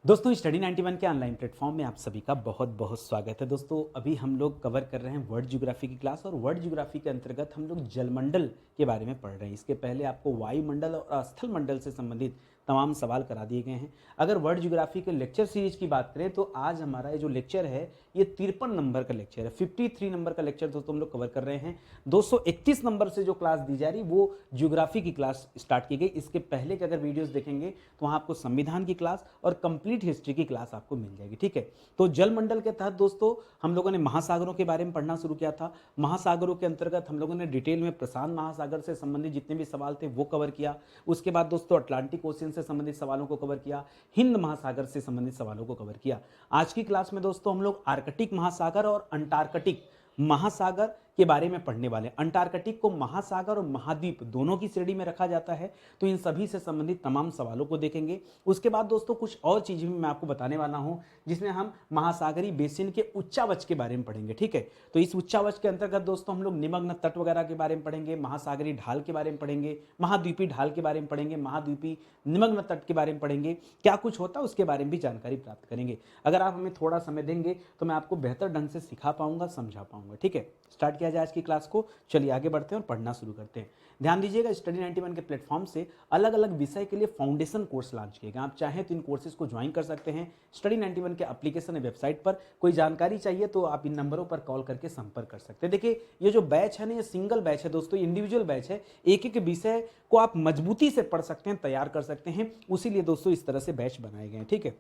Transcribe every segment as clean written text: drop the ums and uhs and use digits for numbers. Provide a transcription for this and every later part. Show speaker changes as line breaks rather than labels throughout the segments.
दोस्तों स्टडी 91 के online platform में आप सभी का बहुत बहुत स्वागत है। दोस्तों अभी हम लोग कवर कर रहे हैं वर्ल्ड ज्योग्राफी की क्लास और वर्ल्ड ज्योग्राफी के अंतर्गत हम लोग जलमंडल के बारे में पढ़ रहे हैं। इसके पहले आपको वायुमंडल और स्थल मंडल से संबंधित तमाम सवाल करा दिए गए हैं। अगर वर्ल्ड ज्योग्राफी के लेक्चर सीरीज की बात करें तो आज हमारा ये जो लेक्चर है ये 53 नंबर का लेक्चर है। 53 नंबर का लेक्चर दोस्तों हम लोग कवर कर रहे हैं। 231 नंबर से जो क्लास दी जा रही वो ज्योग्राफी की क्लास स्टार्ट की गई। इसके पहले के अगर वीडियोस देखेंगे तो वहाँ आपको संविधान की क्लास और कंप्लीट हिस्ट्री की क्लास आपको मिल जाएगी। ठीक है, तो जलमंडल के तहत दोस्तों हम लोगों ने महासागरों के बारे में पढ़ना शुरू किया था। महासागरों के अंतर्गत हम लोगों ने डिटेल में प्रशांत महासागर से संबंधित जितने भी सवाल थे वो कवर किया। उसके बाद दोस्तों अटलांटिक ओशियन से संबंधित सवालों को कवर किया, हिंद महासागर से संबंधित सवालों को कवर किया। आज की क्लास में दोस्तों हम लोग आर्कटिक महासागर और अंटार्कटिक महासागर के बारे में पढ़ने वाले। अंटार्कटिक को महासागर और महाद्वीप दोनों की श्रेणी में रखा जाता है, तो इन सभी से संबंधित तमाम सवालों को देखेंगे। उसके बाद दोस्तों कुछ और चीजें भी मैं आपको बताने वाला हूं जिसमें हम महासागरीय बेसिन के उच्चावच के बारे में पढ़ेंगे। ठीक है, तो इस उच्चावच के अंतर्गत दोस्तों हम लोग निमग्न तट वगैरह के बारे में पढ़ेंगे, महासागरीय ढाल के बारे में पढ़ेंगे, महाद्वीपीय ढाल के बारे में पढ़ेंगे, महाद्वीपीय निमग्न तट के बारे में पढ़ेंगे, क्या कुछ होता है उसके बारे में भी जानकारी प्राप्त करेंगे। अगर आप हमें थोड़ा समय देंगे तो मैं आपको बेहतर ढंग से सिखा पाऊंगा, समझा पाऊंगा। ठीक है, स्टार्ट किया जाए आज की क्लास को। चलिए आगे बढ़ते हैं और पढ़ना शुरू करते हैं। ध्यान दीजिएगा, स्टडी 91 के प्लेटफॉर्म से अलग अलग विषय के लिए फाउंडेशन कोर्स लॉन्च किए गए। आप चाहें तो इन कोर्सेज को ज्वाइन कर सकते हैं। स्टडी 91 के एप्लीकेशन वेबसाइट पर कोई जानकारी चाहिए तो आप इन नंबरों पर कॉल करके संपर्क कर सकते हैं। देखिए ये जो बैच है ना, ये सिंगल बैच है दोस्तों, इंडिविजुअल बैच है। एक एक विषय को आप मजबूती से पढ़ सकते हैं, तैयार कर सकते हैं, उसीलिए दोस्तों इस तरह से बैच बनाए गए हैं। ठीक है,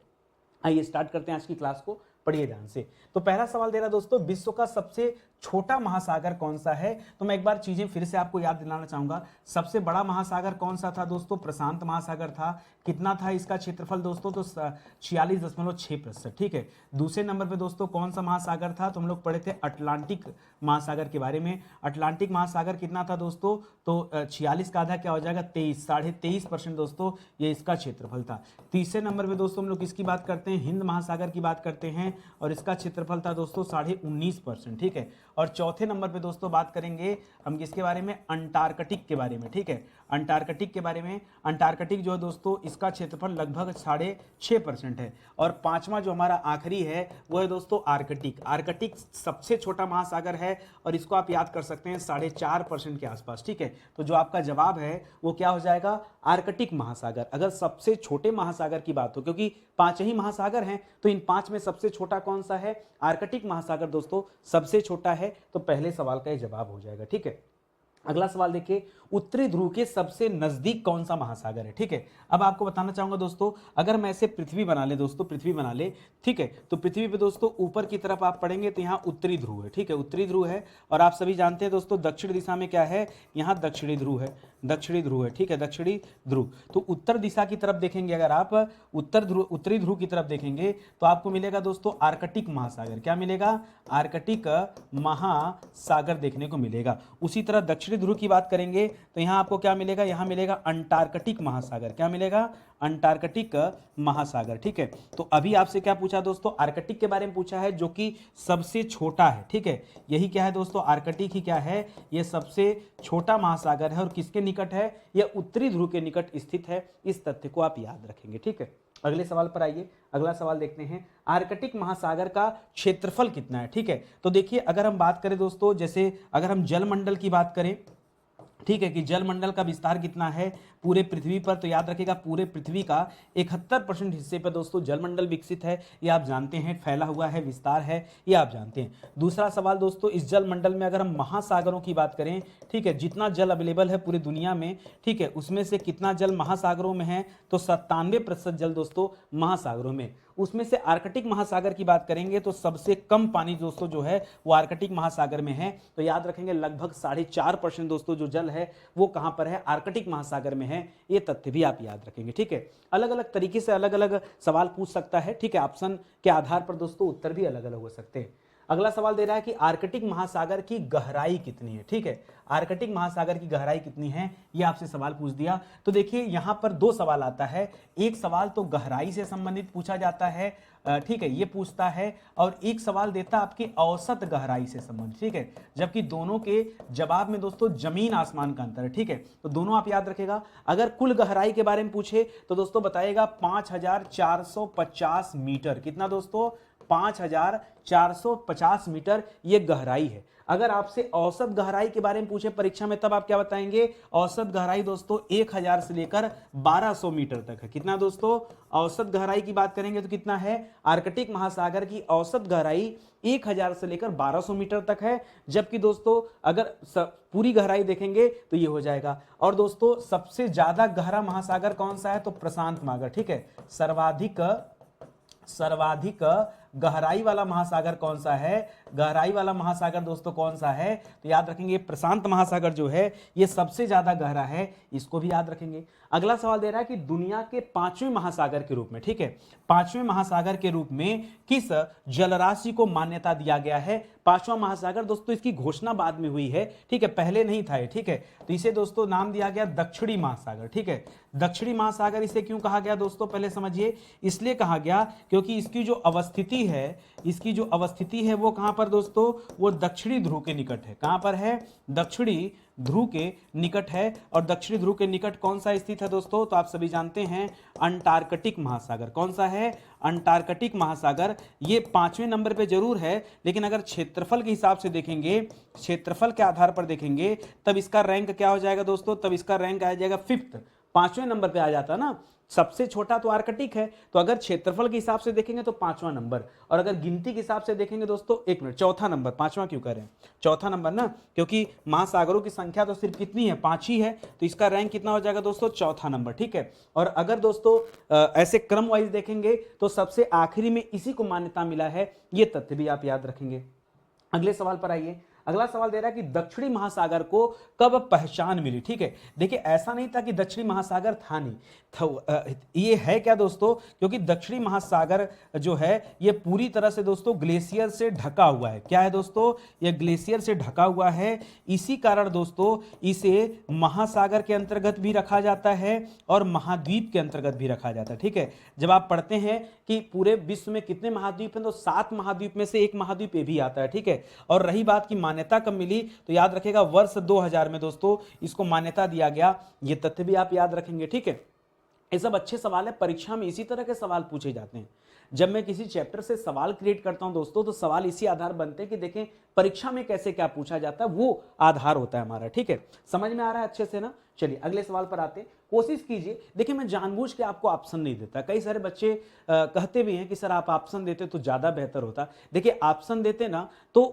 आइए स्टार्ट करते हैं आज की क्लास को। पढ़िए ध्यान से। तो पहला सवाल दे रहा दोस्तों, विश्व का सबसे छोटा महासागर कौन सा है? तो मैं एक बार चीजें फिर से आपको याद दिलाना चाहूंगा। सबसे बड़ा महासागर कौन सा था दोस्तों? प्रशांत महासागर था। कितना था इसका क्षेत्रफल दोस्तों? तो 46.6%। ठीक है, दूसरे नंबर पे दोस्तों कौन सा महासागर था? तो हम लोग पढ़े थे अटलांटिक महासागर के बारे में। अटलांटिक महासागर कितना था दोस्तों? तो 46 का आधा क्या हो जाएगा? 23.5% दोस्तों ये इसका क्षेत्रफल था। तीसरे नंबर पे दोस्तों हम लोग किसकी बात करते हैं? हिंद महासागर की बात करते हैं और इसका क्षेत्रफल था दोस्तों 19.5%। ठीक है, और चौथे नंबर पे दोस्तों बात करेंगे हम किसके बारे में? अंटार्कटिक के बारे में। ठीक है, अंटार्कटिक के बारे में। अंटार्कटिक जो है दोस्तों इसका क्षेत्रफल लगभग 6.5% है। और पांचवा जो हमारा आखिरी है वो है दोस्तों आर्कटिक। आर्कटिक सबसे छोटा महासागर है और इसको आप याद कर सकते हैं 4.5% के आसपास। ठीक है, तो जो आपका जवाब है वो क्या हो जाएगा? आर्कटिक महासागर। अगर सबसे छोटे महासागर की बात हो, क्योंकि 5 ही महासागर हैं, तो इन 5 में सबसे छोटा कौन सा है? आर्कटिक महासागर दोस्तों सबसे छोटा है। तो पहले सवाल का ये जवाब हो जाएगा। ठीक है, अगला सवाल देखिए, उत्तरी ध्रुव के सबसे नजदीक कौन सा महासागर है? ठीक है, अब आपको बताना चाहूंगा दोस्तों, अगर मैं इसे पृथ्वी बना ले दोस्तों, पृथ्वी बना ले, ठीक है, तो पृथ्वी पे दोस्तों ऊपर की तरफ आप पढ़ेंगे तो यहाँ उत्तरी ध्रुव है। ठीक है, उत्तरी ध्रुव है। और आप सभी जानते हैं दोस्तों दक्षिण दिशा में क्या है? यहाँ दक्षिणी ध्रुव है। दक्षिणी ध्रुव है। ठीक है, दक्षिणी ध्रुव। तो उत्तर दिशा की तरफ देखेंगे, अगर आप उत्तरी ध्रुव की तरफ देखेंगे तो आपको मिलेगा दोस्तों आर्कटिक महासागर। क्या मिलेगा? आर्कटिक महासागर देखने को मिलेगा। उसी तरह दक्षिणी ध्रुव की बात करेंगे तो यहाँ आपको क्या मिलेगा? यहाँ मिलेगा अंटार्कटिक महासागर। क्या मिलेगा? अंटार्कटिक महासागर। ठीक है, तो अभी आपसे क्या पूछा दोस्तों? आर्कटिक के बारे में पूछा है, जो कि सबसे छोटा है। ठीक है, यही क्या है दोस्तों? आर्कटिक ही क्या है? ये सबसे छोटा महासागर है और किसके निकट है? यह उत्तरी ध्रुव के निकट स्थित है। इस तथ्य को आप याद रखेंगे। ठीक है, अगले सवाल पर आइए। अगला सवाल देखते हैं, आर्कटिक महासागर का क्षेत्रफल कितना है? ठीक है, तो देखिए अगर हम बात करें दोस्तों, जैसे अगर हम जलमंडल की बात करें, ठीक है, कि जलमंडल का विस्तार कितना है पूरे पृथ्वी पर, तो याद रखिएगा पूरे पृथ्वी का 71% हिस्से पर दोस्तों जलमंडल विकसित है। ये आप जानते हैं, फैला हुआ है, विस्तार है, ये आप जानते हैं। दूसरा सवाल दोस्तों, इस जलमंडल में अगर हम महासागरों की बात करें, ठीक है, जितना जल अवेलेबल है पूरी दुनिया में, ठीक है, उसमें से कितना जल महासागरों में है? तो 97% जल दोस्तों महासागरों में। उसमें से आर्कटिक महासागर की बात करेंगे तो सबसे कम पानी दोस्तों जो है वो आर्कटिक महासागर में है। तो याद रखेंगे लगभग 4.5% दोस्तों जो जल है वो कहां पर है? आर्कटिक महासागर में है। ये तथ्य भी आप याद रखेंगे। ठीक है, अलग अलग तरीके से अलग अलग सवाल पूछ सकता है। ठीक है, ऑप्शन के आधार पर दोस्तों उत्तर भी अलग अलग हो सकते हैं। अगला सवाल दे रहा है कि आर्कटिक महासागर की गहराई कितनी है। ठीक है, आर्कटिक महासागर की गहराई कितनी है, ये आपसे सवाल पूछ दिया। तो देखिए यहां पर दो सवाल आता है, एक सवाल तो गहराई से संबंधित पूछा जाता है, ठीक है, ये पूछता है, और एक सवाल देता है आपकी औसत गहराई से संबंधित। ठीक है, जबकि दोनों के जवाब में दोस्तों जमीन आसमान का अंतर है। ठीक है, तो दोनों आप याद रखेगा। अगर कुल गहराई के बारे में पूछे तो दोस्तों बताइएगा 5450 मीटर। कितना दोस्तों, 5450 मीटर ये गहराई है। अगर आपसे औसत गहराई के बारे में पूछे परीक्षा में, तब आप क्या बताएंगे, औसत गहराई दोस्तों 1000 से लेकर 1200 मीटर तक है। कितना दोस्तों, औसत गहराई की बात करेंगे तो कितना है, आर्कटिक महासागर की औसत गहराई 1000 से लेकर 1200 मीटर तक है। जबकि दोस्तों अगर पूरी गहराई देखेंगे तो ये हो जाएगा। और दोस्तों सबसे ज्यादा गहरा महासागर कौन सा है, तो प्रशांत महासागर। ठीक है, सर्वाधिक गहराई वाला महासागर कौन सा है, गहराई वाला महासागर दोस्तों कौन सा है, तो याद रखेंगे प्रशांत महासागर जो है ये सबसे ज्यादा गहरा है, इसको भी याद रखेंगे। अगला सवाल दे रहा है कि दुनिया के 5वें महासागर के रूप में, ठीक है, 5वें महासागर के रूप में किस जलराशि को मान्यता दिया गया है। 5वां महासागर दोस्तों इसकी घोषणा बाद में हुई है, ठीक है, पहले नहीं था ये। ठीक है, तो इसे दोस्तों नाम दिया गया दक्षिणी महासागर। ठीक है, दक्षिणी महासागर इसे क्यों कहा गया दोस्तों, पहले समझिए। इसलिए कहा गया क्योंकि इसकी जो अवस्थिति है, इसकी जो अवस्थिति है वो कहां पर दोस्तों, वो दक्षिणी ध्रुव के निकट है। कहां पर है, दक्षिणी ध्रुव के निकट है। और दक्षिणी ध्रुव के निकट कौन सा स्थित है दोस्तों, तो आप सभी जानते हैं अंटार्कटिक महासागर। कौन सा है, अंटार्कटिक महासागर। ये 5वें नंबर पे जरूर है, लेकिन अगर क्षेत्रफल के हिसाब से देखेंगे, क्षेत्रफल के आधार पर देखेंगे, तब इसका रैंक क्या हो जाएगा दोस्तों, तब इसका रैंक आ जाएगा 5th, 5वें नंबर पे आ जाता ना। सबसे छोटा तो आर्कटिक है, तो अगर क्षेत्रफल के हिसाब से देखेंगे तो 5वां नंबर, और अगर गिनती के हिसाब से देखेंगे दोस्तों, एक मिनट, चौथा नंबर, 5वां क्यों कह रहे हैं, चौथा नंबर ना, क्योंकि महासागरों की संख्या तो सिर्फ कितनी है, 5 ही है, तो इसका रैंक कितना हो जाएगा दोस्तों, चौथा नंबर। ठीक है, और अगर दोस्तों ऐसे क्रम वाइज देखेंगे तो सबसे आखिरी में इसी को मान्यता मिला है, ये तथ्य भी आप याद रखेंगे। अगले सवाल पर आइए। अगला सवाल दे रहा है कि दक्षिणी महासागर को कब पहचान मिली। ठीक है, देखिए ऐसा नहीं था कि दक्षिणी महासागर था नहीं था, ये है क्या दोस्तों, क्योंकि दक्षिणी महासागर जो है ये पूरी तरह से दोस्तों ग्लेशियर से ढका हुआ है। क्या है दोस्तों, ये ग्लेशियर से ढका हुआ है, इसी कारण दोस्तों इसे महासागर के अंतर्गत भी रखा जाता है और महाद्वीप के अंतर्गत भी रखा जाता है। ठीक है, जब आप पढ़ते हैं कि पूरे विश्व में कितने महाद्वीप हैं, तो 7 महाद्वीप में से एक महाद्वीप ये भी आता है। ठीक है, और रही बात की मान्यता कब मिली, तो याद रखेगा वर्ष 2000 में दोस्तों इसको मान्यता दिया गया, ये तथ्य भी आप याद रखेंगे। ठीक है, ये सब अच्छे सवाल है, परीक्षा में इसी तरह के सवाल पूछे जाते हैं। जब मैं किसी चैप्टर से सवाल क्रिएट करता हूं दोस्तों, तो सवाल इसी आधार बनते हैं कि देखें परीक्षा में कैसे क्या पूछा जाता है, वो आधार होता है हमारा। ठीक है, समझ में आ रहा है अच्छे से ना। चलिए अगले सवाल पर आते हैं, कोशिश कीजिए। देखिए मैं जानबूझ के आपको ऑप्शन नहीं देता, कई सारे बच्चे कहते भी हैं कि सर आप ऑप्शन देते तो ज्यादा बेहतर होता। देखिए ऑप्शन देते ना तो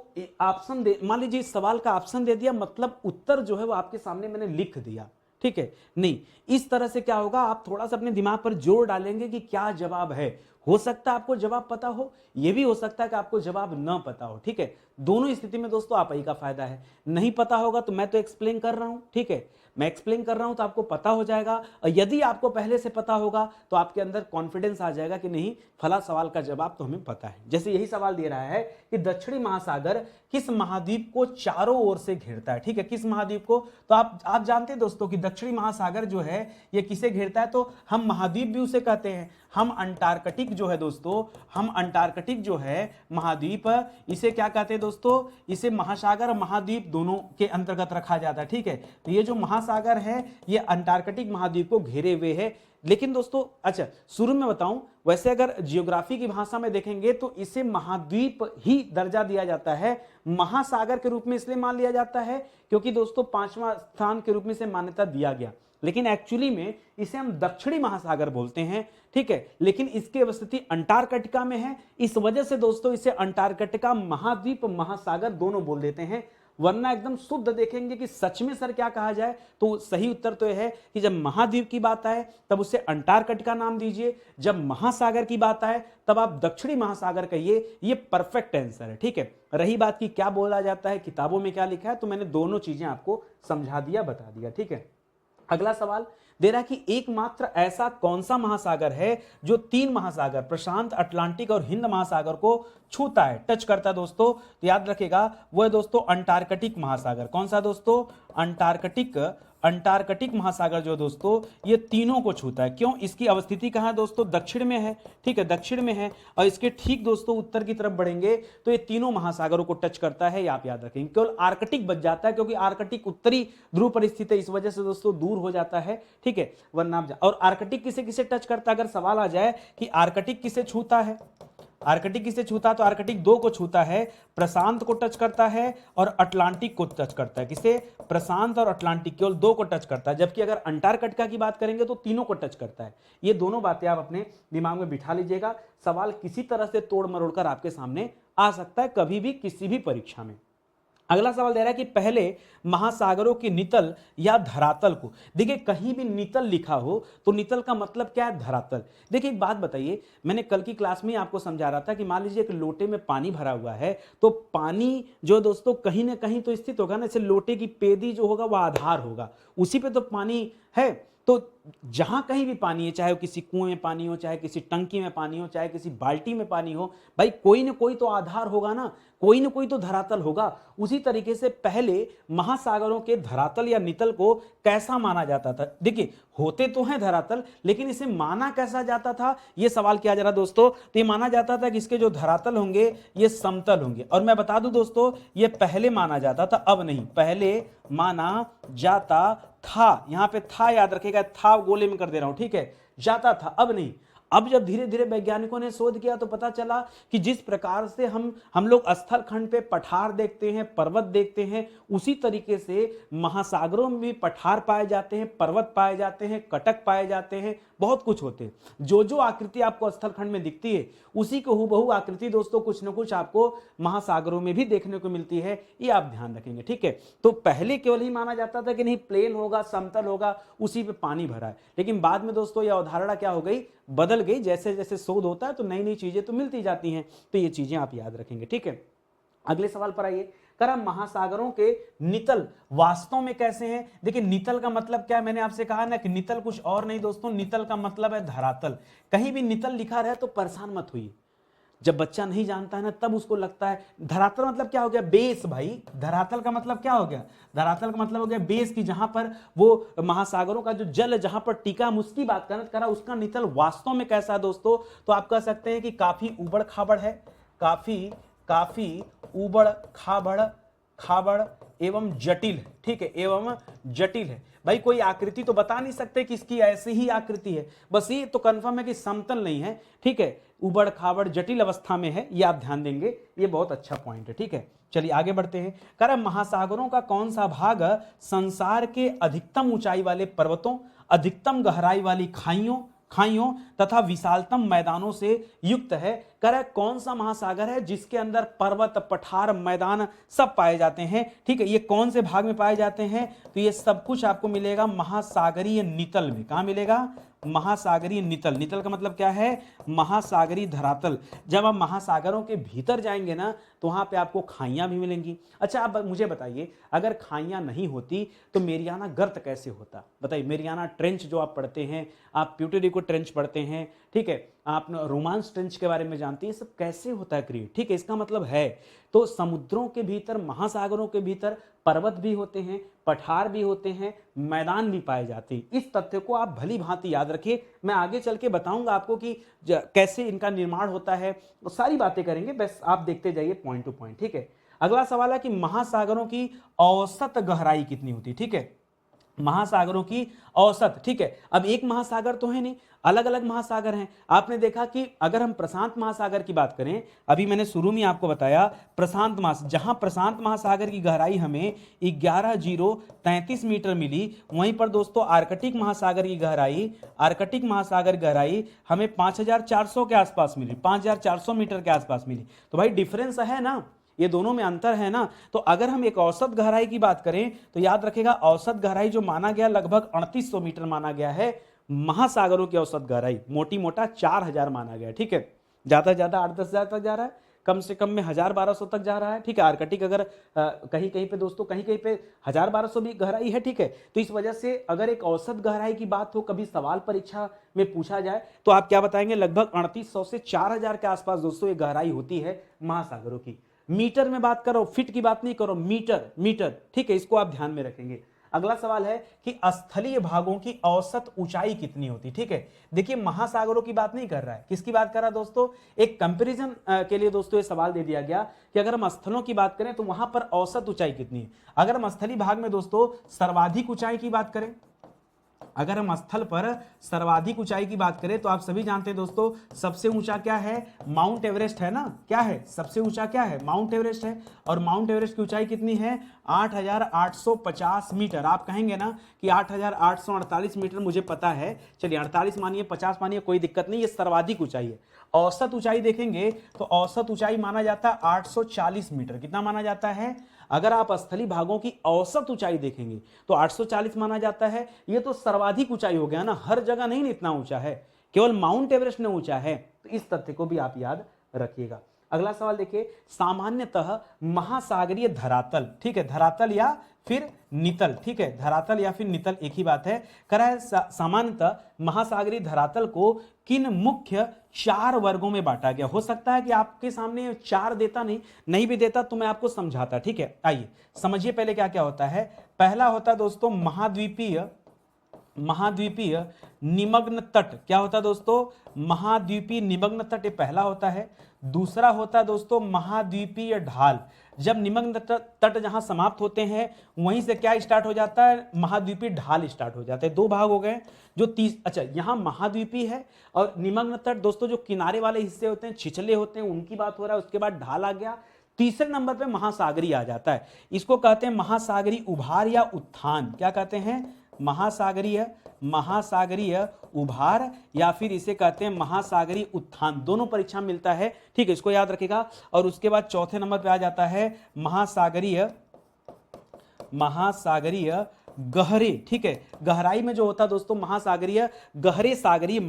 ऑप्शन दे, मान लीजिए इस सवाल का ऑप्शन दे दिया, मतलब उत्तर जो है वो आपके सामने मैंने लिख दिया। ठीक है, नहीं, इस तरह से क्या होगा, आप थोड़ा सा अपने दिमाग पर जोर डालेंगे कि क्या जवाब है। हो सकता है आपको जवाब पता हो, यह भी हो सकता है कि आपको जवाब ना पता हो। ठीक है, दोनों स्थिति में दोस्तों आप ही का फायदा है। नहीं पता होगा तो मैं तो एक्सप्लेन कर रहा हूं, ठीक है, मैं एक्सप्लेन कर रहा हूं तो आपको पता हो जाएगा। और यदि आपको पहले से पता होगा तो आपके अंदर कॉन्फिडेंस आ जाएगा कि नहीं, फला सवाल का जवाब तो हमें पता है। जैसे यही सवाल दे रहा है कि दक्षिणी महासागर किस महाद्वीप को चारों ओर से घेरता है। ठीक है, किस महाद्वीप को, तो आप जानते हैं दोस्तों कि दक्षिणी महासागर जो है ये किसे घेरता है, तो हम महाद्वीप भी उसे कहते हैं। हम अंटार्कटिक जो है दोस्तों, हम अंटार्कटिक जो है महाद्वीप, इसे क्या कहते हैं दोस्तों, इसे महासागर और महाद्वीप दोनों के अंतर्गत रखा जाता है। ठीक है, तो ये जो महासागर है ये अंटार्कटिक महाद्वीप को घेरे हुए है। लेकिन दोस्तों अच्छा शुरू में बताऊं, वैसे अगर जियोग्राफी की भाषा में देखेंगे तो इसे महाद्वीप ही दर्जा दिया जाता है, महासागर के रूप में इसलिए मान लिया जाता है क्योंकि दोस्तों 5वां स्थान के रूप में इसे मान्यता दिया गया, लेकिन एक्चुअली में इसे हम दक्षिणी महासागर बोलते हैं। ठीक है, लेकिन इसकी अवस्थिति अंटार्कटिका में है, इस वजह से दोस्तों इसे अंटार्कटिका महाद्वीप महासागर दोनों बोल देते हैं। वरना एकदम शुद्ध देखेंगे कि सच में सर क्या कहा जाए, तो सही उत्तर तो यह है कि जब महाद्वीप की बात आए तब उसे अंटार्कटिका नाम दीजिए, जब महासागर की बात आए तब आप दक्षिणी महासागर कहिए, ये परफेक्ट आंसर है। ठीक है, रही बात की क्या बोला जाता है, किताबों में क्या लिखा है, तो मैंने दोनों चीजें आपको समझा दिया, बता दिया। ठीक है, अगला सवाल दे रहा है कि एकमात्र ऐसा कौन सा महासागर है जो 3 महासागर प्रशांत, अटलांटिक और हिंद महासागर को छूता है, टच करता है दोस्तों। तो याद रखेगा वो है दोस्तों अंटार्कटिक महासागर। कौन सा दोस्तों? अंटार्कटिक महासागर जो दोस्तों ये तीनों को छूता है। क्यों? इसकी अवस्थिति कहाँ है दोस्तों? दक्षिण में है, ठीक है, दक्षिण में है। और इसके ठीक दोस्तों उत्तर की तरफ बढ़ेंगे तो ये तीनों महासागरों को टच करता है, ये आप याद रखेंगे। केवल आर्कटिक बच जाता है क्योंकि आर्कटिक उत्तरी ध्रुव पर स्थित है, इस वजह से दोस्तों दूर हो जाता है, ठीक है, वरना आप और आर्कटिक किसे किसे टच करता है? अगर सवाल आ जाए कि आर्कटिक किसे छूता है, आर्कटिक किसे छूता है, तो आर्कटिक 2 को छूता है, प्रशांत को टच करता है और अटलांटिक को टच करता है। किसे? प्रशांत और अटलांटिक, केवल 2 को टच करता है। जबकि अगर अंटार्कटिका की बात करेंगे तो तीनों को टच करता है। ये दोनों बातें आप अपने दिमाग में बिठा लीजिएगा। सवाल किसी तरह से तोड़ मरोड़ कर आपके सामने आ सकता है कभी भी किसी भी परीक्षा में। अगला सवाल दे रहा है कि पहले महासागरों के नितल या धरातल को, देखिए कहीं भी नितल लिखा हो तो नितल का मतलब क्या है? धरातल। देखिए एक बात बताइए, मैंने कल की क्लास में आपको समझा रहा था कि मान लीजिए एक लोटे में पानी भरा हुआ है, तो पानी जो दोस्तों कहीं ना कहीं तो स्थित होगा ना, जैसे लोटे की पेदी जो होगा वह आधार होगा, उसी पे तो पानी है। तो जहां कहीं भी पानी है, चाहे वो किसी कुएं में पानी हो, चाहे किसी टंकी में पानी हो, चाहे किसी बाल्टी में पानी हो, भाई कोई ना कोई तो आधार होगा ना, कोई ना कोई तो धरातल होगा। उसी तरीके से पहले महासागरों के धरातल या नितल को कैसा माना जाता था? देखिए होते तो हैं धरातल, लेकिन इसे माना कैसा जाता था, यह सवाल किया जा रहा दोस्तों। तो ये माना जाता था कि इसके जो धरातल होंगे ये समतल होंगे। और मैं बता दूं दोस्तों, ये पहले माना जाता था, अब नहीं, पहले माना जाता था। यहां पे था याद रखेगा, था गोले में कर दे रहा हूं, ठीक है, जाता था, अब नहीं। अब जब धीरे धीरे वैज्ञानिकों ने शोध किया तो पता चला कि जिस प्रकार से हम लोग स्थल खंड पे पठार देखते हैं, पर्वत देखते हैं, उसी तरीके से महासागरों में भी पठार पाए जाते हैं, पर्वत पाए जाते हैं, कटक पाए जाते हैं, बहुत कुछ होते हैं। जो जो आकृति आपको स्थल खंड में दिखती है उसी को हूबहू आकृति दोस्तों कुछ न कुछ आपको महासागरों में भी देखने को मिलती है, ये आप ध्यान रखेंगे, ठीक है। तो पहले केवल ही माना जाता था कि नहीं प्लेन होगा, समतल होगा, उसी पे पानी भरा है, लेकिन बाद में दोस्तों यह अवधारणा क्या हो गई, बदल गई। जैसे जैसे शोध होता है तो नई नई चीजें तो मिलती जाती हैं, तो ये चीजें आप याद रखेंगे, ठीक है। अगले सवाल पर आइए, करा महासागरों के नितल वास्तव में कैसे हैं? देखिए नितल का मतलब क्या है, मैंने आपसे कहा ना कि नितल कुछ और नहीं दोस्तों, नितल का मतलब है धरातल। कहीं भी नितल लिखा रहे तो परेशान मत होइए। जब बच्चा नहीं जानता है ना तब उसको लगता है धरातल मतलब क्या हो गया, बेस। भाई धरातल का मतलब क्या हो गया, धरातल का मतलब हो गया बेस, की जहां पर वो महासागरों का जो जल जहां पर टिका, हम उसकी बात करा, उसका नितल वास्तव में कैसा है दोस्तों। तो आप कह सकते हैं कि काफी उबड़ खाबड़ है, काफी उबड़ खाबड़ एवं जटिल है, ठीक है, एवं जटिल है। भाई कोई आकृति तो बता नहीं सकते कि इसकी ऐसी ही आकृति है, बस ये तो कंफर्म है कि समतल नहीं है, ठीक है, उबड़ खाबड़ जटिल अवस्था में है, ये आप ध्यान देंगे, ये बहुत अच्छा पॉइंट है, ठीक है। चलिए आगे बढ़ते हैं। कह रहा महासागरों का कौन सा भाग संसार के अधिकतम ऊंचाई वाले पर्वतों, अधिकतम गहराई वाली खाइयों तथा विशालतम मैदानों से युक्त है? कह रहा है कौन सा महासागर है जिसके अंदर पर्वत, पठार, मैदान सब पाए जाते हैं, ठीक है, ये कौन से भाग में पाए जाते हैं? तो ये सब कुछ आपको मिलेगा महासागरीय नितल में। कहां मिलेगा? महासागरीय नितल। नितल का मतलब क्या है? महासागरीय धरातल। जब आप महासागरों के भीतर जाएंगे ना तो वहां पे आपको खाइयां भी मिलेंगी। अच्छा आप मुझे बताइए, अगर खाइयां नहीं होती तो मेरियाना गर्त कैसे होता? बताइए, मेरियाना ट्रेंच जो आप पढ़ते हैं, आप प्यूटेरिको ट्रेंच पढ़ते हैं, ठीक है, आप रोमांस ट्रेंच के बारे में जानते हैं, सब कैसे होता है क्रिएट, ठीक है। इसका मतलब है तो समुद्रों के भीतर, महासागरों के भीतर पर्वत भी होते हैं, पठार भी होते हैं, मैदान भी पाए जाते हैं। इस तथ्य को आप भली भांति याद रखिए। मैं आगे चल के बताऊंगा आपको कि कैसे इनका निर्माण होता है, वो सारी बातें करेंगे, बस आप देखते जाइए पॉइंट टू पॉइंट, ठीक है। अगला सवाल है कि महासागरों की औसत गहराई कितनी होती है, ठीक है, महासागरों की औसत, ठीक है। अब एक महासागर तो है नहीं, अलग अलग महासागर हैं। आपने देखा कि अगर हम प्रशांत महासागर की बात करें, अभी मैंने शुरू में आपको बताया प्रशांत महासागर, जहां प्रशांत महासागर की गहराई हमें 11,033 मीटर मिली, वहीं पर दोस्तों आर्कटिक महासागर की गहराई हमें 5,400 के आसपास मिली, 5,400 मीटर के आसपास मिली। तो भाई डिफरेंस है ना, ये दोनों में अंतर है ना। तो अगर हम एक औसत गहराई की बात करें तो याद रखेगा औसत गहराई जो माना गया लगभग 3800 मीटर माना गया है। महासागरों की औसत गहराई मोटी मोटा 4,000 माना गया, ठीक है, ज्यादा ज्यादा 8-10 हजार तक जा रहा है, कम से कम में 1000-1200 तक जा रहा है, ठीक है। आर्कटिक अगर कहीं कहीं पे दोस्तों, कहीं कहीं पे 1000-1200 भी गहराई है, ठीक है। तो इस वजह से अगर एक औसत गहराई की बात हो, कभी सवाल परीक्षा में पूछा जाए, तो आप क्या बताएंगे? लगभग 3800 से 4000 के आसपास दोस्तों ये गहराई होती है महासागरों की। मीटर में बात करो, फिट की बात नहीं करो, मीटर मीटर, ठीक है। इसको आप ध्यान में रखेंगे। अगला सवाल है कि स्थलीय भागों की औसत ऊंचाई कितनी होती, ठीक है। देखिए महासागरों की बात नहीं कर रहा है, किसकी बात कर रहा है दोस्तों? एक कंपैरिजन के लिए दोस्तों ये सवाल दे दिया गया कि अगर हम स्थलों की बात करें तो वहां पर औसत ऊंचाई कितनी है। अगर हम स्थलीय भाग में दोस्तों सर्वाधिक ऊंचाई की बात करें, अगर हम स्थल पर सर्वाधिक ऊंचाई की बात करें तो आप सभी जानते हैं दोस्तों, सबसे ऊंचा क्या है? माउंट एवरेस्ट है ना। क्या है सबसे ऊंचा? क्या है? माउंट एवरेस्ट है। और माउंट एवरेस्ट की ऊंचाई कितनी है? 8850 मीटर। आप कहेंगे ना कि 8848 मीटर मुझे पता है, चलिए 48 मानिए, 50 मानिए, कोई दिक्कत नहीं, ये सर्वाधिक ऊंचाई है। औसत ऊंचाई देखेंगे तो औसत ऊंचाई माना जाता है 840 मीटर। कितना माना जाता है? अगर आप स्थलीय भागों की औसत ऊंचाई देखेंगे तो 840 माना जाता है। ये तो सर्वाधिक ऊंचाई हो गया ना, हर जगह नहीं इतना ऊंचा है, केवल माउंट एवरेस्ट में ऊंचा है। तो इस तथ्य को भी आप याद रखिएगा। अगला सवाल देखिए, सामान्यतः महासागरीय धरातल, ठीक है, धरातल या फिर नितल, ठीक है, धरातल या फिर नितल एक ही बात है। करा है सामान्यतः महासागरीय धरातल को किन मुख्य 4 वर्गों में बांटा गया। हो सकता है कि आपके सामने 4 देता, नहीं भी देता तो मैं आपको समझाता, ठीक है। आइए समझिए पहले क्या क्या होता है। पहला होता है दोस्तों महाद्वीपीय निमग्न तट। क्या होता है दोस्तों? महाद्वीपीय निमग्न तट, ये पहला होता है। दूसरा होता है दोस्तों महाद्वीपीय ढाल। जब निमग्न तट जहां समाप्त होते हैं वहीं से क्या स्टार्ट हो जाता है? महाद्वीपीय ढाल स्टार्ट हो जाते हैं। 2 भाग हो गए। जो अच्छा यहां महाद्वीपीय है और निमग्न तट दोस्तों जो किनारे वाले हिस्से होते हैं, छिछले होते हैं, उनकी बात हो रहा है। उसके बाद ढाल आ गया। तीसरे नंबर पे महासागरीय आ जाता है। इसको कहते हैं महासागरीय उभार या उत्थान। क्या कहते हैं? महासागरीय उभार या फिर इसे कहते हैं महासागरीय उत्थान। दोनों परीक्षा में मिलता है, ठीक है, इसको याद रखिएगा। और उसके बाद चौथे नंबर पे आ जाता है महासागरीय गहरे, ठीक है, गहराई में जो होता है दोस्तों महासागरीय गहरे सागरीय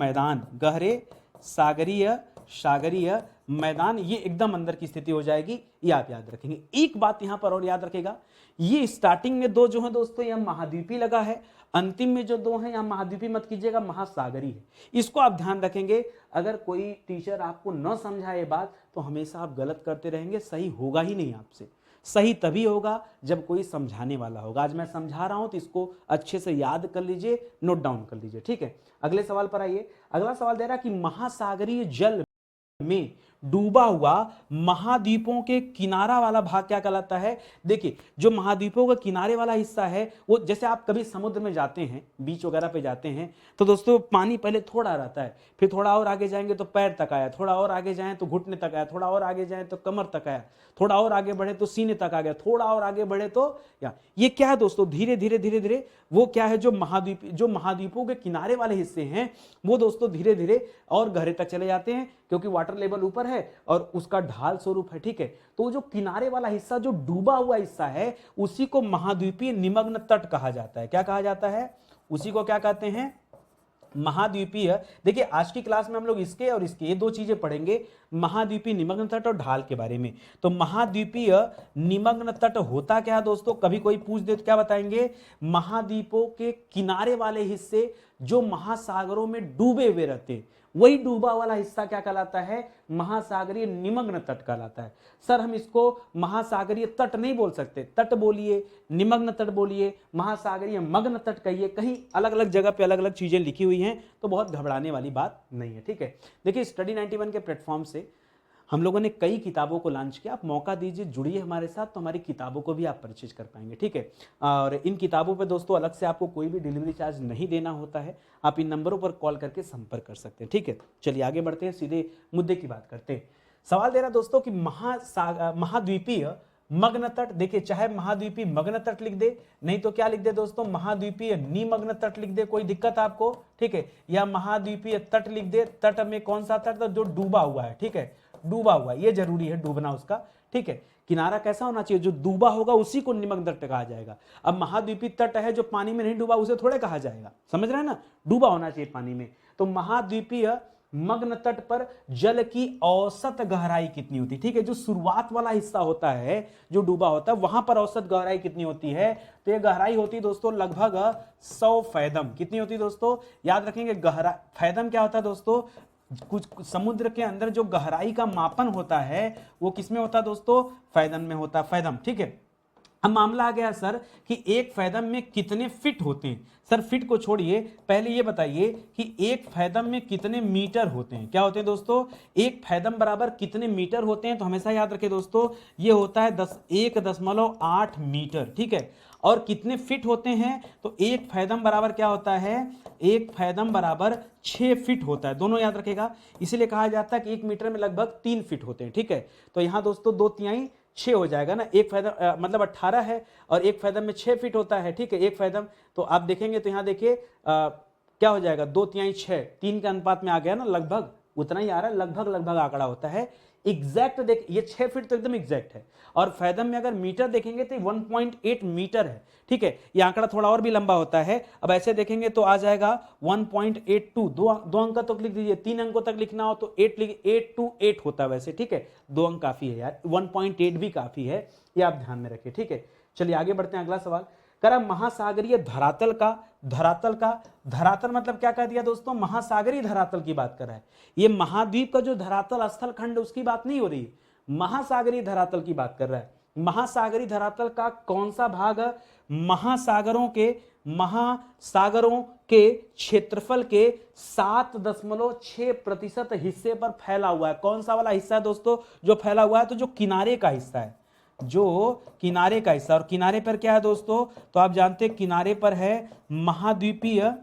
मैदान, ये एकदम अंदर की स्थिति हो जाएगी। ये आप याद रखेंगे। एक बात यहां पर और याद रखेगा, ये स्टार्टिंग में 2 जो है दोस्तों यह महाद्वीपी लगा है, अंतिम में जो 2 हैं यहां महाद्वीपी मत कीजिएगा, महासागरी है। इसको आप ध्यान रखेंगे। अगर कोई टीचर आपको न समझाए बात तो हमेशा आप गलत करते रहेंगे, सही होगा ही नहीं आपसे। सही तभी होगा जब कोई समझाने वाला होगा। आज मैं समझा रहा हूं तो इसको अच्छे से याद कर लीजिए, नोट डाउन कर लीजिए, ठीक है। अगले सवाल पर आइए। अगला सवाल दे रहा है कि महासागरीय जल में डूबा हुआ महाद्वीपों के किनारा वाला भाग क्या कहलाता है? देखिए जो महाद्वीपों का किनारे वाला हिस्सा है वो, जैसे आप कभी समुद्र में जाते हैं, बीच वगैरह पे जाते हैं तो दोस्तों पानी पहले थोड़ा रहता है, फिर थोड़ा और आगे जाएंगे तो पैर तक आया, थोड़ा और आगे जाएं तो घुटने तक आया, थोड़ा और आगे जाएं तो कमर तक आया, थोड़ा और आगे बढ़े तो सीने तक आ गया, थोड़ा और आगे बढ़े तो या ये क्या है दोस्तों? धीरे धीरे वो क्या है, जो महाद्वीपों के किनारे वाले हिस्से हैं वो दोस्तों धीरे धीरे और गहरे तक चले जाते हैं, क्योंकि वाटर लेवल ऊपर है और उसका ढाल स्वरूप है, ठीक है। तो जो किनारे वाला हिस्सा, जो डूबा हुआ हिस्सा है, उसी को महाद्वीपीय निमग्न तट कहा जाता है। क्या कहा जाता है? उसी को क्या कहते हैं? महाद्वीपीय। देखिए आज की क्लास में हम लोग इसके और इसके ये 2 चीजें पढ़ेंगे, महाद्वीपीय निमग्न तट और ढाल के बारे में। तो महाद्वीपीय निमग्न तट होता क्या है दोस्तों? कभी कोई पूछ दे तो क्या बताएंगे? महाद्वीपों के किनारे वाले हिस्से जो महासागरों में डूबे हुए रहते हैं, वही डूबा वाला हिस्सा क्या कहलाता है? महासागरीय निमग्न तट कहलाता है। सर हम इसको महासागरीय तट नहीं बोल सकते, तट बोलिए, निमग्न तट बोलिए, महासागरीय मग्न तट कहिए, कहीं अलग अलग जगह पे अलग अलग चीजें लिखी हुई हैं, तो बहुत घबराने वाली बात नहीं है, ठीक है। देखिए स्टडी 91 के प्लेटफॉर्म से हम लोगों ने कई किताबों को लॉन्च किया। आप मौका दीजिए, जुड़िए हमारे साथ, तो हमारी किताबों को भी आप परचेज कर पाएंगे, ठीक है। और इन किताबों पे दोस्तों अलग से आपको कोई भी डिलीवरी चार्ज नहीं देना होता है। आप इन नंबरों पर कॉल करके संपर्क कर सकते हैं, ठीक है। चलिए आगे बढ़ते हैं, सीधे मुद्दे की बात करते हैं। सवाल दे रहा दोस्तों कि महाद्वीपीय मग्न तट, देखिए चाहे महाद्वीपीय मग्न तट लिख दे, नहीं तो क्या लिख दे दोस्तों? महाद्वीपीय निमग्न तट लिख दे, कोई दिक्कत आपको, ठीक है। या महाद्वीपीय तट लिख दे, तट में कौन सा तट? तो जो डूबा हुआ है, ठीक है, डूबा हुआ, ये जरूरी है डूबना उसका, ठीक है। किनारा कैसा होना चाहिए? जो डूबा होगा उसी को निमग्न तट कहा जाएगा। अब महाद्वीपीय तट है जो पानी में नहीं डूबा, उसे थोड़े कहा जाएगा, समझ रहे हैं ना? डूबा होना चाहिए पानी में। तो महाद्वीपीय मग्न तट पर जल की औसत गहराई कितनी होती है। ठीक है, जो शुरुआत वाला हिस्सा होता है जो डूबा होता है वहां पर औसत गहराई कितनी होती है, तो ये गहराई होती है दोस्तों लगभग 100 फैदम। कितनी होती है दोस्तों, याद रखेंगे गहरा फैदम क्या होता है दोस्तों, कुछ समुद्र के अंदर जो गहराई का मापन होता है वो किसमें होता है दोस्तों, फैदम में होता है, फैदम। ठीक है, अब मामला आ गया सर कि एक फैदम में कितने फिट होते हैं। सर फिट को छोड़िए, पहले ये बताइए कि एक फैदम में कितने मीटर होते हैं। क्या होते हैं दोस्तों, एक फैदम बराबर कितने मीटर होते हैं, तो हमेशा याद रखें दोस्तों ये होता है 1.8 मीटर। ठीक है, और कितने फिट होते हैं, तो एक फैदम बराबर क्या होता है, एक फैदम बराबर 6 फीट होता है। दोनों याद रखेगा, इसीलिए कहा जाता है कि 1 मीटर में लगभग 3 फीट होते हैं। ठीक है, तो यहां दोस्तों 2/3 6 हो जाएगा ना, एक फैदम मतलब 18 है और एक फैदम में 6 फीट होता है। ठीक है, एक फैदम, तो आप देखेंगे तो यहाँ देखिए क्या हो जाएगा, 2/3 6, 3 के अनुपात में आ गया ना, लगभग उतना ही आ रहा है, लगभग लगभग आंकड़ा होता है। एग्जैक्ट देख, ये 6 फीट तो एकदम एग्जैक्ट है, और फैदम में अगर मीटर देखेंगे तो 1.8 मीटर है। ठीक है, ये आंकड़ा थोड़ा और भी लंबा होता है। अब ऐसे देखेंगे तो आ जाएगा 1.82, दो अंक तक लिख दीजिए, 3 अंकों तक लिखना हो तो 8 होता है वैसे। ठीक है, 2 अंक काफी है यार, 1.8 भी काफी है, ये आप ध्यान में रखिए। ठीक है, चलिए आगे बढ़ते हैं। अगला सवाल करा महासागरीय धरातल धरातल मतलब क्या कह दिया दोस्तों, महासागरीय धरातल की बात कर रहा है। ये महाद्वीप का जो धरातल स्थल खंड उसकी बात नहीं हो रही, महासागरीय धरातल की बात कर रहा है। महासागरीय धरातल का कौन सा भाग महासागरों के क्षेत्रफल के 7.6% हिस्से पर फैला हुआ है। कौन सा वाला हिस्सा है दोस्तों जो फैला हुआ है, तो जो किनारे का हिस्सा है, जो किनारे का हिस्सा। और किनारे पर क्या है दोस्तों, तो आप जानते हैं किनारे पर है महाद्वीपीय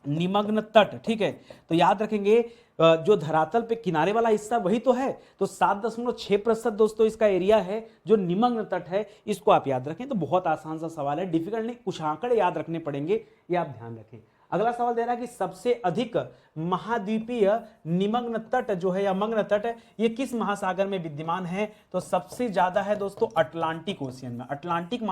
निमग्न तट। ठीक है, तो याद रखेंगे जो धरातल पे किनारे वाला हिस्सा वही तो है, तो 7.6% दोस्तों इसका एरिया है जो निमग्न तट है। इसको आप याद रखें, तो बहुत आसान सा सवाल है, डिफिकल्ट नहीं, कुछ आंकड़े याद रखने पड़ेंगे, ये आप ध्यान रखें। अगला सवाल दे रहा है कि सबसे अधिक महाद्वीपीय निमग्न तट जो है या मग्न तट है ये किस महासागर में विद्यमान है, तो सबसे ज्यादा है दोस्तों अटलांटिक ओशियन में। अटलांटिक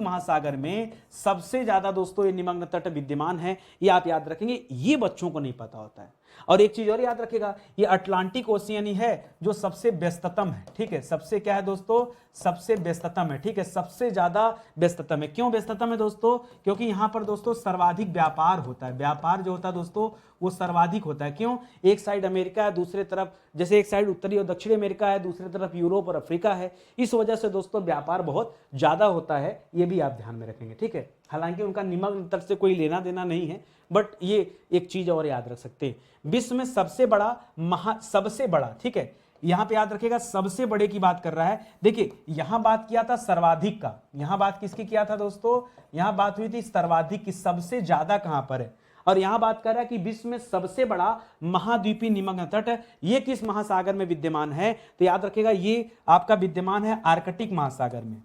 महासागर में सबसे ज्यादा दोस्तों ये निमग्न तट विद्यमान है, ये आप याद रखेंगे, ये बच्चों को नहीं पता होता है। और एक चीज और याद रखेगा, ये अटलांटिक ओशियन ही है जो सबसे व्यस्ततम है। ठीक है, सबसे क्या है दोस्तों, सबसे व्यस्ततम है। ठीक है, सबसे ज्यादा व्यस्ततम है। क्यों व्यस्ततम है दोस्तों, क्योंकि यहां पर दोस्तों सर्वाधिक व्यापार होता है। व्यापार जो होता है दोस्तों वो सर्वाधिक होता है। क्यों, एक साइड अमेरिका है, दूसरे तरफ जैसे एक साइड उत्तरी और दक्षिणी अमेरिका है, दूसरी तरफ यूरोप और अफ्रीका है, इस वजह से दोस्तों व्यापार बहुत ज्यादा होता है, ये भी आप ध्यान में रखेंगे। ठीक है, हालांकि उनका निमग्न तट से कोई लेना देना नहीं है, बट ये एक चीज और याद रख सकते हैं, विश्व में सबसे बड़ा ठीक है, यहां पे याद रखिएगा सबसे बड़े की बात कर रहा है। देखिए यहां बात किया था सर्वाधिक का, यहां बात किसकी किया था दोस्तों, यहां बात हुई थी सर्वाधिक की, सबसे ज्यादा कहां पर है, और यहां बात कर रहा है कि विश्व में सबसे बड़ा महाद्वीपीय निमग्न तट ये किस महासागर में विद्यमान है, तो याद रखिएगा ये आपका विद्यमान है आर्कटिक महासागर में।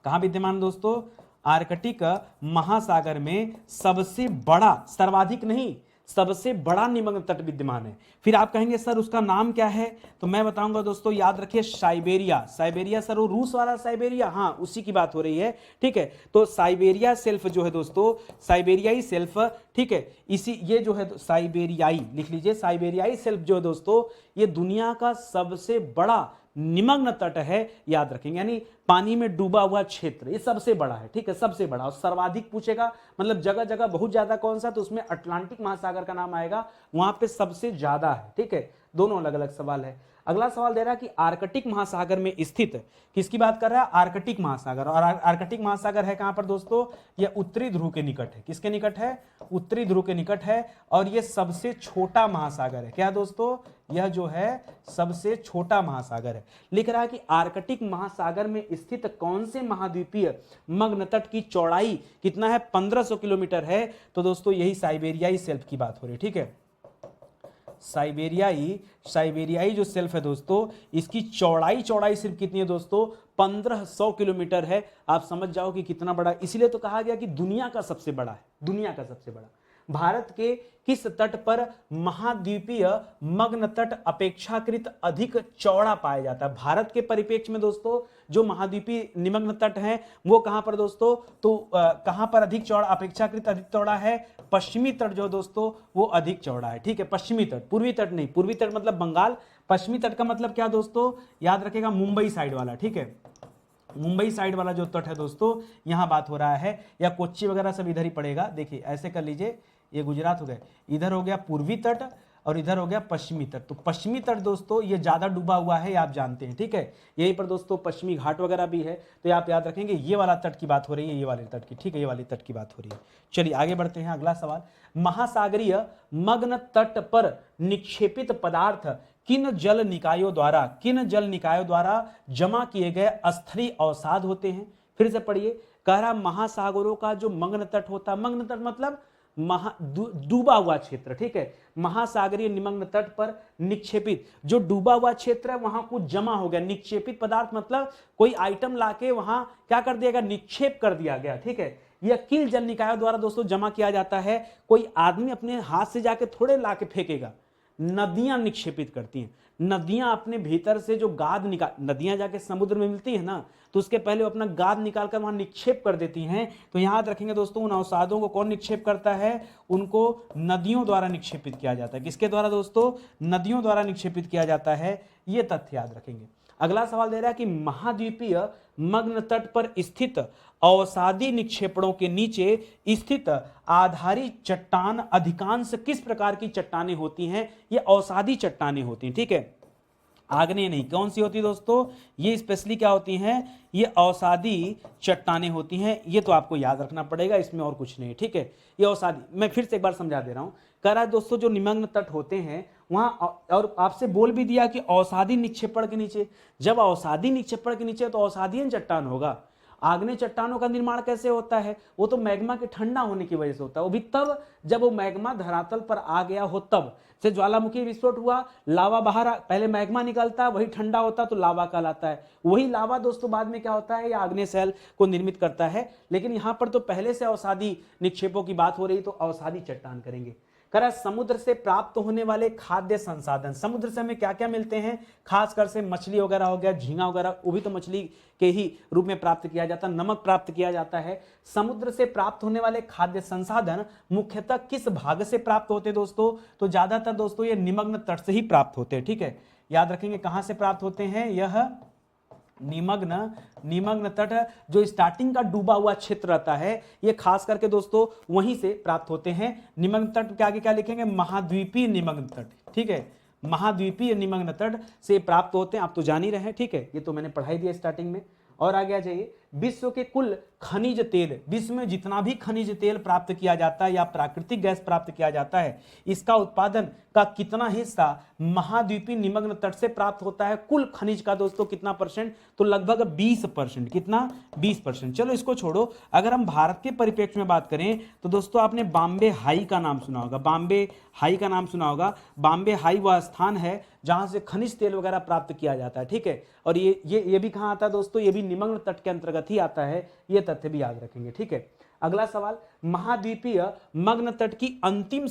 कहां विद्यमान दोस्तों, आर्कटिक महासागर में सबसे बड़ा, सर्वाधिक नहीं, सबसे बड़ा निमग्न तट विद्यमान है। फिर आप कहेंगे सर उसका नाम क्या है, तो मैं बताऊंगा दोस्तों, याद रखिए साइबेरिया। साइबेरिया सर वो रूस वाला साइबेरिया, हाँ उसी की बात हो रही है। ठीक है, तो साइबेरिया सेल्फ जो है दोस्तों, साइबेरियाई सेल्फ, ठीक है, इसी ये जो है साइबेरियाई लिख लीजिए, साइबेरियाई सेल्फ जो है दोस्तों ये दुनिया का सबसे बड़ा निमग्न तट है, याद रखेंगे, यानी पानी में डूबा हुआ क्षेत्र ये सबसे बड़ा है। ठीक है, सबसे बड़ा, और सर्वाधिक पूछेगा मतलब जगह जगह बहुत ज्यादा कौन सा, तो उसमें अटलांटिक महासागर का नाम आएगा, वहां पे सबसे ज्यादा है। ठीक है, दोनों अलग अलग सवाल है। अगला सवाल दे रहा है कि आर्कटिक महासागर में स्थित, किसकी बात कर रहा है, आर्कटिक महासागर। और आर्कटिक महासागर है कहां पर दोस्तों, यह उत्तरी ध्रुव के निकट है। किसके निकट है, उत्तरी ध्रुव के निकट है, और यह सबसे छोटा महासागर है। क्या दोस्तों, यह जो है सबसे छोटा महासागर है। लिख रहा है कि आर्कटिक महासागर में स्थित कौन से महाद्वीपीय मग्न तट की चौड़ाई कितना है, 1500 किलोमीटर है, तो दोस्तों यही साइबेरियाई सेल्फ की बात हो रही है। ठीक है, साइबेरियाई जो सेल्फ है दोस्तों इसकी चौड़ाई सिर्फ कितनी है दोस्तों, 1500 किलोमीटर है। आप समझ जाओ कि कितना बड़ा, इसलिए तो कहा गया कि दुनिया का सबसे बड़ा है, दुनिया का सबसे बड़ा। भारत के किस तट पर महाद्वीपीय मग्न तट अपेक्षाकृत अधिक चौड़ा पाया जाता है? भारत के परिप्रेक्ष्य में दोस्तों जो महाद्वीपीय निमग्न तट है वो कहां पर दोस्तों, तो कहां पर अधिक चौड़ा, अपेक्षाकृत अधिक चौड़ा है? पश्चिमी तट जो दोस्तों वो अधिक चौड़ा है। ठीक है, पश्चिमी तट, पूर्वी तट नहीं, पूर्वी तट मतलब बंगाल, पश्चिमी तट का मतलब क्या दोस्तों, याद रखेगा मुंबई साइड वाला। ठीक है, मुंबई साइड वाला जो तट है दोस्तों यहां बात हो रहा है, या कोच्चि वगैरह सब इधर ही पड़ेगा। देखिए ऐसे कर लीजिए, ये गुजरात हो गए, इधर हो गया पूर्वी तट और इधर हो गया पश्चिमी तट। तो पश्चिमी तट दोस्तों ये ज्यादा डूबा हुआ है, आप जानते हैं। ठीक है, यहीं पर दोस्तों पश्चिमी घाट वगैरह भी है, तो आप याद रखेंगे ये वाला तट की बात हो रही है, ये वाले तट की। ठीक है, ये वाली तट की बात हो रही है। चलिए आगे बढ़ते हैं, अगला सवाल, महासागरीय मग्न तट पर निक्षेपित पदार्थ किन जल निकायों द्वारा जमा किए गए स्थलीय अवसाद होते हैं? फिर से पढ़िए, कह रहा महासागरों का जो मग्न तट होता है, मग्न तट मतलब डूबा हुआ क्षेत्र। ठीक है, महासागरीय निमग्न तट पर निक्षेपित जो डूबा हुआ क्षेत्र है वहां कुछ जमा हो गया। निक्षेपित पदार्थ मतलब कोई आइटम लाके वहां क्या कर दिया गया, निक्षेप कर दिया गया। ठीक है, यह किन जल निकायों द्वारा दोस्तों जमा किया जाता है? कोई आदमी अपने हाथ से जाके थोड़े लाके फेंकेगा, नदियां निक्षेपित करती हैं। नदियां अपने भीतर से जो गाद निकाल, नदियां जाके समुद्र में मिलती है ना, तो उसके पहले वो अपना गाद निकालकर वहां निक्षेप कर देती हैं। तो याद रखेंगे दोस्तों, उन अवसादों को कौन निक्षेप करता है? उनको नदियों द्वारा निक्षेपित किया जाता है। किसके द्वारा दोस्तों? नदियों द्वारा निक्षेपित किया जाता है, ये तथ्य याद रखेंगे। अगला सवाल दे रहा है कि महाद्वीपीय मग्न तट पर स्थित अवसादी निक्षेपणों के नीचे स्थित आधारी चट्टान अधिकांश किस प्रकार की चट्टानें होती हैं? ये अवसादी चट्टानें होती हैं। ठीक है, आग्नेय नहीं, कौन सी होती है दोस्तों? ये स्पेशली क्या होती हैं? ये अवसादी चट्टानें होती हैं। ये तो आपको याद रखना पड़ेगा, इसमें और कुछ नहीं। ठीक है, ये अवसादी, मैं फिर से एक बार समझा दे रहा हूं। कह रहा है दोस्तों जो निमग्न तट होते हैं वहां, और आपसे बोल भी दिया कि अवसादी निक्षेपण के नीचे, जब अवसादी निक्षेपण के नीचे तो अवसादीय चट्टान होगा। आग्नेय चट्टानों का निर्माण कैसे होता है? वो तो मैग्मा के ठंडा होने की वजह से होता है, वो भी तब जब वो मैग्मा धरातल पर आ गया हो, तब से ज्वालामुखी विस्फोट हुआ, लावा बाहर पहले मैग्मा निकलता है, वही ठंडा होता तो लावा कहलाता है। वही लावा दोस्तों बाद में क्या होता है, ये आग्नेय शैल को निर्मित करता है। लेकिन यहां पर तो पहले से अवसादी निक्षेपों की बात हो रही, तो अवसादी चट्टान करेंगे। करा समुद्र से प्राप्त होने वाले खाद्य संसाधन, समुद्र से हमें क्या क्या मिलते हैं? खासकर से मछली वगैरह हो गया, झींगा वगैरह, वो भी तो मछली के ही रूप में प्राप्त किया जाता है, नमक प्राप्त किया जाता है। समुद्र से प्राप्त होने वाले खाद्य संसाधन मुख्यतः किस भाग से प्राप्त होते हैं दोस्तों? तो ज्यादातर दोस्तों ये निमग्न तट से ही प्राप्त होते हैं। ठीक है, याद रखेंगे कहां से प्राप्त होते हैं? यह निमग्न तट जो स्टार्टिंग का डूबा हुआ क्षेत्र रहता है, ये खास करके दोस्तों वहीं से प्राप्त होते हैं। निमग्न तट के आगे क्या लिखेंगे? महाद्वीपीय निमग्न तट। ठीक है, महाद्वीपीय निमग्न तट से प्राप्त होते हैं, आप तो जान ही रहे हैं। ठीक है, ये तो मैंने पढ़ाई दिया स्टार्टिंग में। और आगे आ जाइए, विश्व के कुल खनिज तेल, विश्व में जितना भी खनिज तेल प्राप्त किया जाता है या प्राकृतिक गैस प्राप्त किया जाता है, इसका उत्पादन का कितना हिस्सा महाद्वीपीय निमग्न तट से प्राप्त होता है? कुल खनिज का दोस्तों कितना परसेंट? तो लगभग 20%। कितना? 20%। चलो इसको छोड़ो, अगर हम भारत के परिप्रेक्ष्य में बात करें तो दोस्तों आपने बॉम्बे हाई का नाम सुना होगा, बॉम्बे हाई का नाम सुना होगा। बॉम्बे हाई वह स्थान है जहां से खनिज तेल वगैरह प्राप्त किया जाता है। ठीक है, और ये भी कहां आता है दोस्तों? ये भी निमग्न तट के अंतर्गत ही आता है, ये तथ्य भी याद रखेंगे। ठीक है, अगला सवाल, महाद्वीपीय मग्न तट की अंतिम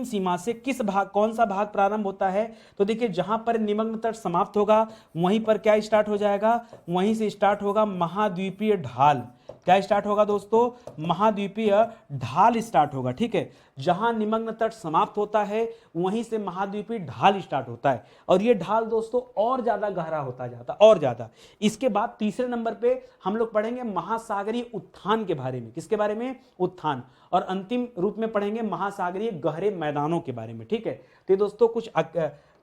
सीमा से किस भाग, कौन सा भाग प्रारंभ होता है? तो देखिए जहां पर निमग्न तट समाप्त होगा वहीं पर क्या स्टार्ट हो जाएगा? वहीं से स्टार्ट होगा महाद्वीपीय ढाल। क्या स्टार्ट होगा दोस्तों? महाद्वीपीय ढाल स्टार्ट होगा। ठीक है, जहां निमग्न तट समाप्त होता है वहीं से महाद्वीपीय ढाल स्टार्ट होता है, और ये ढाल दोस्तों और ज्यादा गहरा होता जाता, और ज्यादा। इसके बाद तीसरे नंबर पे हम लोग पढ़ेंगे महासागरीय उत्थान के बारे में। किसके बारे में? उत्थान। और अंतिम रूप में पढ़ेंगे महासागरीय गहरे मैदानों के बारे में। ठीक है, तो दोस्तों कुछ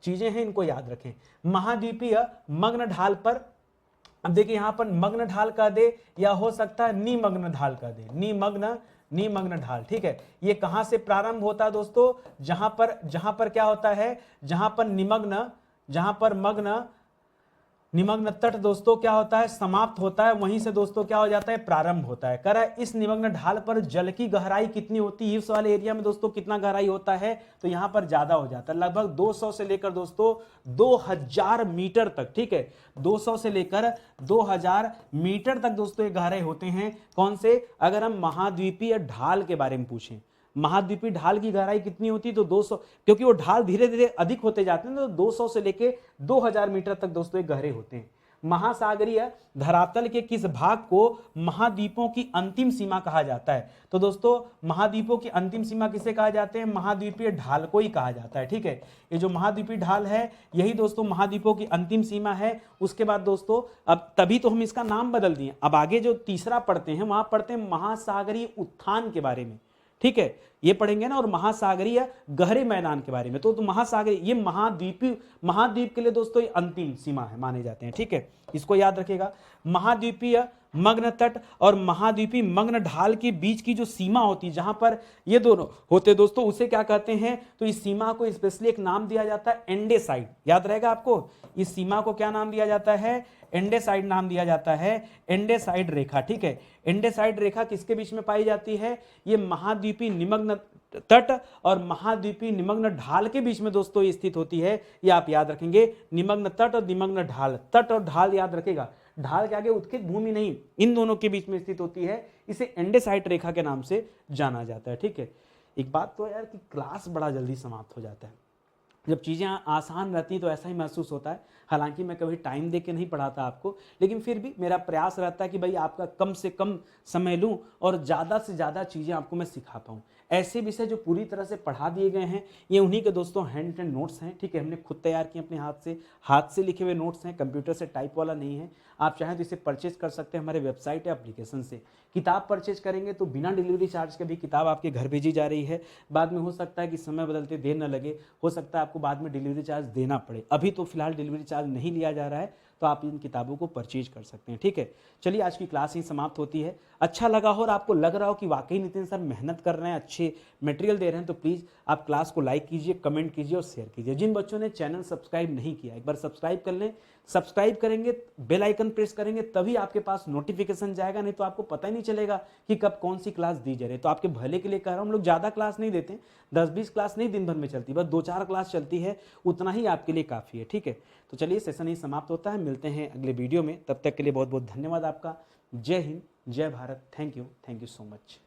चीजें हैं, इनको याद रखें। महाद्वीपीय मग्न ढाल पर, अब देखिए यहां पर मग्न ढाल का दे या हो सकता है निमग्न ढाल का दे, निमग्न ढाल। ठीक है, ये कहां से प्रारंभ होता है दोस्तों? जहां पर क्या होता है? जहां पर निमग्न तट दोस्तों क्या होता है? समाप्त होता है, वहीं से दोस्तों क्या हो जाता है? प्रारंभ होता है। कह रहा है इस निमग्न ढाल पर जल की गहराई कितनी होती है? इस वाले एरिया में दोस्तों कितना गहराई होता है? तो यहां पर ज्यादा हो जाता है, लगभग 200 से लेकर दोस्तों 2000 मीटर तक। ठीक है, 200 से लेकर 2000 मीटर तक दोस्तों ये गहरे होते हैं। कौन से? अगर हम महाद्वीपीय ढाल के बारे में पूछें, महाद्वीपीय ढाल की गहराई कितनी होती है, तो 200, क्योंकि वो ढाल धीरे धीरे अधिक होते जाते हैं तो 200 से लेके 2000 मीटर तक दोस्तों ये गहरे होते हैं। महासागरीय धरातल के किस भाग को महाद्वीपों की अंतिम सीमा कहा जाता है, तो दोस्तों महाद्वीपों की अंतिम सीमा किसे कहा जाते हैं, महाद्वीपीय ढाल को ही कहा जाता है। ठीक है, ये जो महाद्वीपीय ढाल है यही दोस्तों महाद्वीपों की अंतिम सीमा है। उसके बाद दोस्तों अब तभी तो हम इसका नाम बदल दिए, अब आगे जो तीसरा पढ़ते हैं वहां पढ़ते हैं महासागरीय उत्थान के बारे में। ठीक है, ये पढ़ेंगे ना, और महासागरीय गहरे मैदान के बारे में। तो महासागरीय ये महाद्वीप के लिए दोस्तों ये अंतिम सीमा है माने जाते हैं। ठीक है, इसको याद रखिएगा। महाद्वीपीय मग्न तट और महाद्वीपीय मग्न ढाल के बीच की जो सीमा होती है जहां पर ये दोनों होते दोस्तों, उसे क्या कहते हैं, तो इस सीमा को स्पेशली एक नाम दिया जाता है एंडेसाइड। याद रहेगा आपको, इस सीमा को क्या नाम दिया जाता है, एंडेसाइड नाम दिया जाता है, एंडेसाइड रेखा। ठीक है, एंडेसाइड रेखा किसके बीच में पाई जाती है, ये महाद्वीपीय निमग्न तट और महाद्वीपीय निमग्न ढाल के बीच में दोस्तों ये स्थित होती है। ये आप याद रखेंगे, निमग्न तट और निमग्न ढाल, तट और ढाल याद रखेगा, ढाल के आगे उत्कित भूमि नहीं, इन दोनों के बीच में स्थित होती है। इसे एंडेसाइड रेखा के नाम से जाना जाता है। ठीक है, एक बात तो यार कि क्लास बड़ा जल्दी समाप्त हो जाता है, जब चीज़ें आसान रहती हैं तो ऐसा ही महसूस होता है। हालांकि मैं कभी टाइम दे के नहीं पढ़ाता आपको, लेकिन फिर भी मेरा प्रयास रहता है कि भाई आपका कम से कम समय लूं और ज़्यादा से ज़्यादा चीज़ें आपको मैं सिखा पाऊँ। ऐसे विषय जो पूरी तरह से पढ़ा दिए गए हैं ये उन्हीं के दोस्तों हैंड रिटन नोट्स हैं। ठीक है, हमने खुद तैयार किए अपने हाथ से लिखे हुए नोट्स हैं, कंप्यूटर से टाइप वाला नहीं है। आप चाहें तो इसे परचेज कर सकते हैं हमारे वेबसाइट या एप्लीकेशन से। किताब परचेज करेंगे तो बिना डिलीवरी चार्ज के भी किताब आपके घर भेजी जा रही है। बाद में हो सकता है कि समय बदलते देर न लगे, हो सकता है आपको बाद में डिलीवरी चार्ज देना पड़े। अभी तो फिलहाल डिलीवरी चार्ज नहीं लिया जा रहा है, तो आप इन किताबों को परचेज कर सकते हैं। ठीक है, चलिए आज की क्लास ही समाप्त होती है। अच्छा लगा हो और आपको लग रहा हो कि वाकई नितिन सर मेहनत कर रहे हैं, अच्छे मटेरियल दे रहे हैं, तो प्लीज़ आप क्लास को लाइक कीजिए, कमेंट कीजिए और शेयर कीजिए। जिन बच्चों ने चैनल सब्सक्राइब नहीं किया एक बार सब्सक्राइब कर लें। सब्सक्राइब करेंगे, बेल आइकन प्रेस करेंगे तभी आपके पास नोटिफिकेशन जाएगा, नहीं तो आपको पता ही नहीं चलेगा कि कब कौन सी क्लास दी जा रही है। तो आपके भले के लिए कह रहा हूँ, हम लोग ज़्यादा क्लास नहीं देते, 10-20 क्लास नहीं दिन भर में चलती, बस 2-4 क्लास चलती है, उतना ही आपके लिए काफ़ी है। ठीक है, तो चलिए सेशन ही समाप्त होता है, मिलते हैं अगले वीडियो में। तब तक के लिए बहुत बहुत धन्यवाद आपका। जय हिंद, जय Bharat, thank you so much.